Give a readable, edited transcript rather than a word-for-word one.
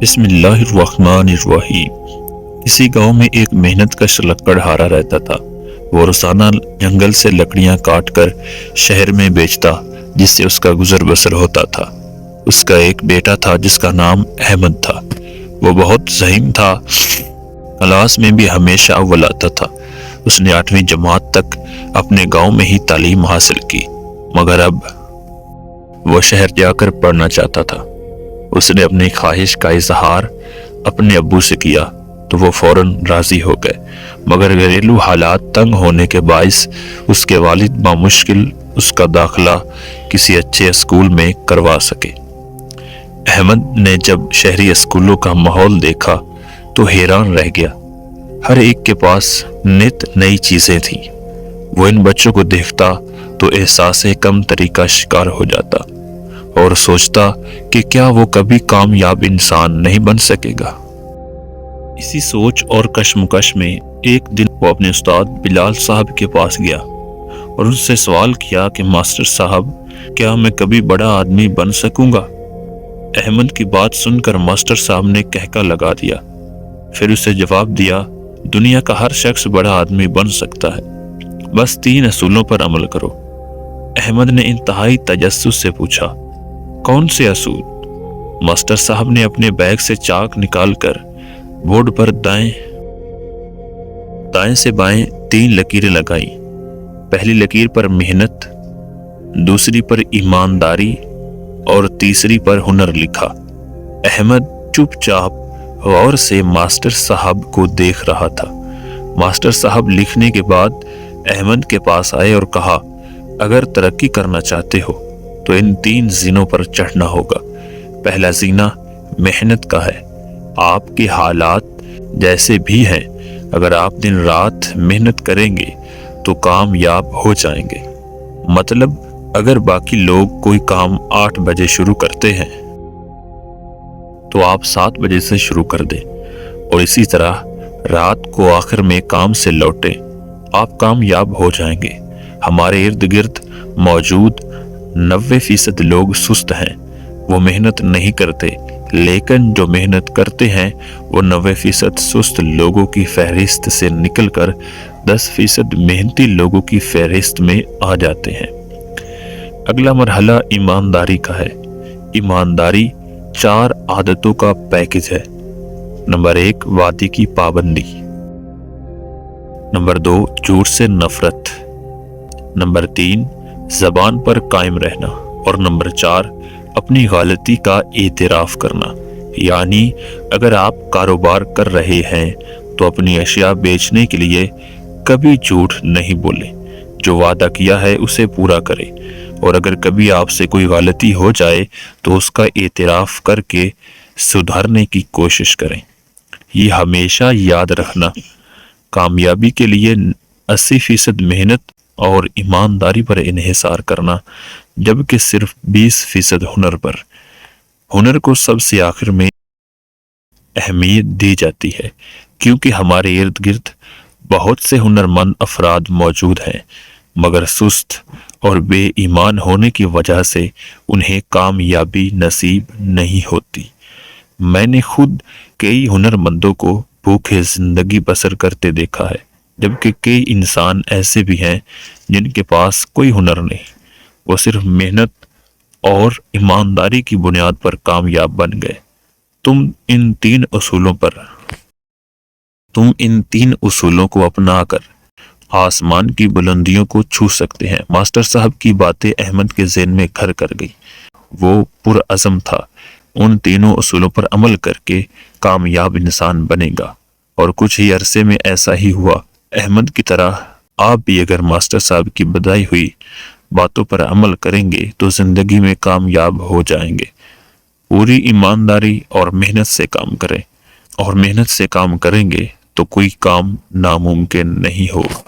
بسم اللہ الرحمن الرحیم۔ کسی گاؤں میں ایک محنت کش لکڑہارا رہتا تھا۔ وہ روزانہ جنگل سے لکڑیاں کاٹ کر شہر میں بیچتا، جس سے اس کا گزر بسر ہوتا تھا۔ اس کا ایک بیٹا تھا جس کا نام احمد تھا۔ وہ بہت ذہین تھا، کلاس میں بھی ہمیشہ اول آتا تھا۔ اس نے 8ویں جماعت تک اپنے گاؤں میں ہی تعلیم حاصل کی، مگر اب وہ شہر جا کر پڑھنا چاہتا تھا۔ اس نے اپنی خواہش کا اظہار اپنے ابو سے کیا تو وہ فوراً راضی ہو گئے، مگر گھریلو حالات تنگ ہونے کے باعث اس کے والد بامشکل اس کا داخلہ کسی اچھے اسکول میں کروا سکے۔ احمد نے جب شہری اسکولوں کا ماحول دیکھا تو حیران رہ گیا۔ ہر ایک کے پاس نت نئی چیزیں تھیں۔ وہ ان بچوں کو دیکھتا تو احساس کم تری کا شکار ہو جاتا اور سوچتا کہ کیا وہ کبھی کامیاب انسان نہیں بن سکے گا۔ اسی سوچ اور کشمکش میں ایک دن وہ اپنے استاد بلال صاحب کے پاس گیا اور ان سے سوال کیا کہ ماسٹر صاحب، کیا میں کبھی بڑا آدمی بن سکوں گا؟ احمد کی بات سن کر ماسٹر صاحب نے کہکا لگا دیا، پھر اسے جواب دیا، دنیا کا ہر شخص بڑا آدمی بن سکتا ہے، بس 3 اصولوں پر عمل کرو۔ احمد نے انتہائی تجسس سے پوچھا، کون سے اصول؟ ماسٹر صاحب نے اپنے بیگ سے چاک نکال کر بورڈ پر دائیں سے بائیں 3 لکیریں لگائیں۔ پہلی لکیر پر محنت، دوسری پر ایمانداری اور تیسری پر ہنر لکھا۔ احمد چپ چاپ غور سے ماسٹر صاحب کو دیکھ رہا تھا۔ ماسٹر صاحب لکھنے کے بعد احمد کے پاس آئے اور کہا، اگر ترقی کرنا چاہتے ہو تو ان 3 زینوں پر چڑھنا ہوگا۔ پہلا زینہ محنت کا ہے۔ آپ کے حالات جیسے بھی ہیں، اگر آپ دن رات محنت کریں گے تو کامیاب ہو جائیں گے۔ مطلب اگر باقی لوگ کوئی کام 8 بجے شروع کرتے ہیں تو آپ 7 بجے سے شروع کر دیں، اور اسی طرح رات کو آخر میں کام سے لوٹیں، آپ کامیاب ہو جائیں گے۔ ہمارے ارد گرد موجود 90% لوگ سست ہیں، وہ محنت نہیں کرتے، لیکن جو محنت کرتے ہیں وہ 90% سست لوگوں کی فہرست سے نکل کر 10% محنتی لوگوں کی فہرست میں آ جاتے ہیں۔ اگلا مرحلہ ایمانداری کا ہے۔ ایمانداری 4 عادتوں کا پیکج ہے۔ نمبر 1، وعدے کی پابندی۔ نمبر 2، جھوٹ سے نفرت۔ نمبر 3، زبان پر قائم رہنا۔ اور نمبر 4، اپنی غلطی کا اعتراف کرنا۔ یعنی اگر آپ کاروبار کر رہے ہیں تو اپنی اشیاء بیچنے کے لیے کبھی جھوٹ نہیں بولیں، جو وعدہ کیا ہے اسے پورا کریں، اور اگر کبھی آپ سے کوئی غلطی ہو جائے تو اس کا اعتراف کر کے سدھارنے کی کوشش کریں۔ یہ ہمیشہ یاد رکھنا، کامیابی کے لیے 80% محنت اور ایمانداری پر انحصار کرنا، جبکہ صرف 20% ہنر پر۔ ہنر کو سب سے آخر میں اہمیت دی جاتی ہے، کیونکہ ہمارے ارد گرد بہت سے ہنرمند افراد موجود ہیں، مگر سست اور بے ایمان ہونے کی وجہ سے انہیں کامیابی نصیب نہیں ہوتی۔ میں نے خود کئی ہنرمندوں کو بھوکے زندگی بسر کرتے دیکھا ہے، جبکہ کئی انسان ایسے بھی ہیں جن کے پاس کوئی ہنر نہیں، وہ صرف محنت اور ایمانداری کی بنیاد پر کامیاب بن گئے۔ تم ان 3 اصولوں کو اپنا کر آسمان کی بلندیوں کو چھو سکتے ہیں۔ ماسٹر صاحب کی باتیں احمد کے ذہن میں گھر کر گئی۔ وہ پرعزم تھا، ان 3 اصولوں پر عمل کر کے کامیاب انسان بنے گا، اور کچھ ہی عرصے میں ایسا ہی ہوا۔ احمد کی طرح آپ بھی اگر ماسٹر صاحب کی بتائی ہوئی باتوں پر عمل کریں گے تو زندگی میں کامیاب ہو جائیں گے۔ پوری ایمانداری اور محنت سے کام کریں، اور محنت سے کام کریں گے تو کوئی کام ناممکن نہیں ہوگا۔